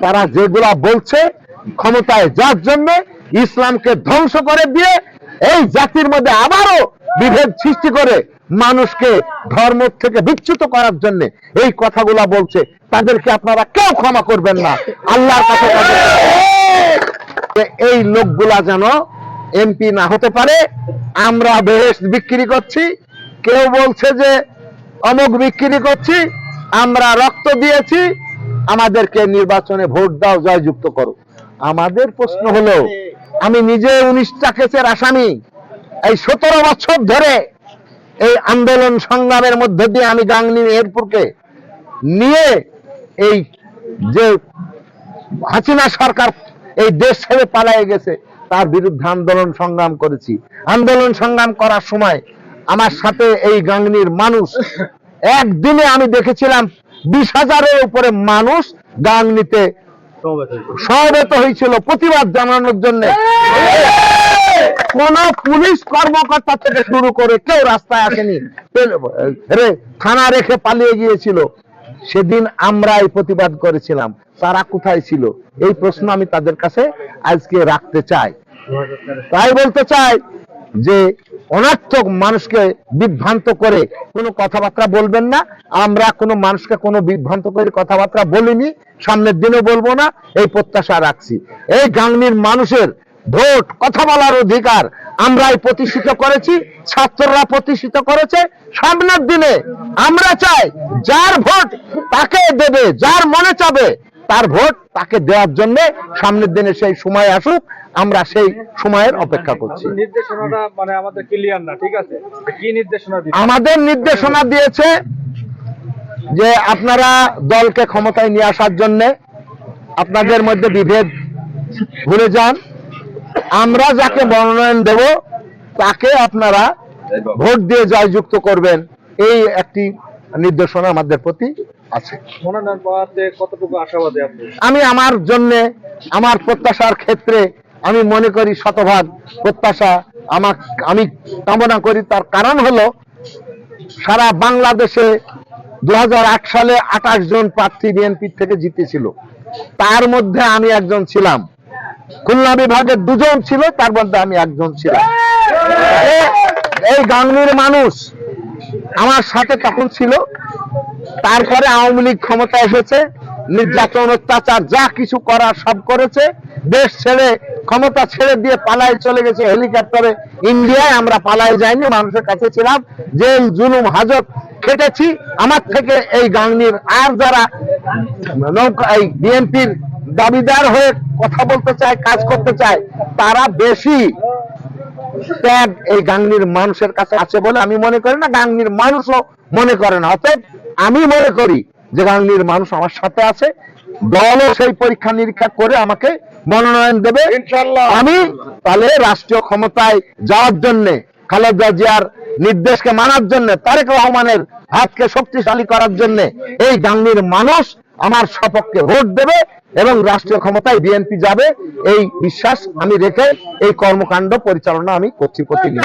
তারা যেগুলা বলছে ক্ষমতায় যাওয়ার জন্য, ইসলামকে ধ্বংস করে দিয়ে এই জাতির মধ্যে আবারও বিভেদ সৃষ্টি করে মানুষকে ধর্ম থেকে বিচ্যুত করার জন্য এই কথাগুলা বলছে। তাদেরকে আপনারা কেউ ক্ষমা করবেন না আল্লাহর কাছে। এই লোকগুলা যেন এমপি না হতে পারে। আমরা বেহেশত বিক্রি করছি, কেউ বলছে যে অমুক বিক্রি করছি, আমরা রক্ত দিয়েছি, আমাদেরকে নির্বাচনে ভোট দাও, জয়যুক্ত করো। আমাদের প্রশ্ন হলো, আমি নিজে 19টা কেসের আসামি। এই 17 বছর ধরে এই আন্দোলন সংগ্রামের মধ্যে দিয়ে আমি গাংনী মেহেরপুরকে নিয়ে এই যে হাসিনা সরকার এই দেশ ছেড়ে পালিয়ে গেছে তার বিরুদ্ধে আন্দোলন সংগ্রাম করেছি। আন্দোলন সংগ্রাম করার সময় আমার সাথে এই গাংনীর মানুষ, একদিনে আমি দেখেছিলাম 20,000-এর উপরে মানুষ গাংনীতে সমবেত হয়েছিল প্রতিবাদ জানানোর জন্য। কোন পুলিশ কর্মকর্তা থেকে শুরু করে কেউ রাস্তায় আসেনি, থানা রেখে পালিয়ে গিয়েছিল। সেদিন আমরা এই প্রতিবাদ করেছিলাম, তারা কোথায় ছিল? এই প্রশ্ন আমি তাদের কাছে আজকে রাখতে চাই। তাই বলতে চাই যে অনর্থক মানুষকে বিভ্রান্ত করে কোনো কথাবার্তা বলবেন না। আমরা কোনো মানুষকে কোনো বিভ্রান্ত করে কথাবার্তা বলিনি, সামনের দিনও বলবো না, এই প্রত্যাশা রাখছি। এই গাংনীর মানুষের ভোট, কথা বলার অধিকার আমরাই প্রতিষ্ঠিত করেছি, ছাত্ররা প্রতিষ্ঠিত করেছে। সামনের দিনে আমরা চাই যার ভোট তাকে দেবে, যার মনে চাবে তার ভোট তাকে দেওয়ার জন্য সামনের দিনে সেই সময় আসুক, আমরা সেই সময়ের অপেক্ষা করছি। নির্দেশনাটা মানে আমাদের ক্লিয়ার না, ঠিক আছে? কি নির্দেশনা দিয়েছে? আমাদের নির্দেশনা দিয়েছে যে আপনারা দলকে ক্ষমতায় নিয়ে আসার জন্য আপনাদের মধ্যে বিভেদ ভুলে যান, আমরা যাকে মনোনয়ন দেব তাকে আপনারা ভোট দিয়ে জয়যুক্ত করবেন। এই একটি নির্দেশনা আমাদের প্রতি আছে। মনোনয়ন পাওয়াতে কতটুকু আশাবাদী আপনি? আমি আমার জন্য, আমার প্রত্যাশার ক্ষেত্রে আমি মনে করি শতভাগ প্রত্যাশা আমি কামনা করি। তার কারণ হলো, সারা বাংলাদেশে 2008 সালে 28 জন প্রার্থী বিএনপি থেকে জিতেছিল, তার মধ্যে আমি একজন ছিলাম। খুলনা বিভাগের 2 জন ছিল, তার মধ্যে আমি একজন ছিলাম। এই গাংনীর মানুষ আমার সাথে তখন ছিল। তারপরে আওয়ামী লীগ ক্ষমতা এসেছে, নির্যাতন অত্যাচার যা কিছু করার সব করেছে, দেশ ছেড়ে ক্ষমতা ছেড়ে দিয়ে পালায় চলে গেছে হেলিকপ্টারে ইন্ডিয়ায়। আমরা পালায় যাইনি, মানুষের কাছে ছিলাম। যে জুলুম হাজত খেটেছি, আমার থেকে এই গাংনীর আর যারা এই বিএনপির দাবিদার হয়ে কথা বলতে চায়, কাজ করতে চায়, তারা বেশি ত্যাগ এই গাংনীর মানুষের কাছে আছে বলে আমি মনে করি না, গাংনীর মানুষও মনে করে না। অতএব আমি মনে করি যে গাংনীর মানুষ আমার সাথে আছে, দলও সেই পরীক্ষা নিরীক্ষা করে আমাকে মনোনয়ন দেবে ইনশাআল্লাহ। আমি তাহলে রাষ্ট্রীয় ক্ষমতায় যাওয়ার জন্য, খালেদা জিয়ার নির্দেশকে মানার জন্য, তারেক রহমানের হাতকে শক্তিশালী করার জন্য এই গাংনীর মানুষ আমার সপক্ষে ভোট দেবে এবং রাষ্ট্রীয় ক্ষমতায় বিএনপি যাবে, এই বিশ্বাস আমি রেখে এই কর্মকাণ্ড পরিচালনা আমি করছি প্রতিদিন।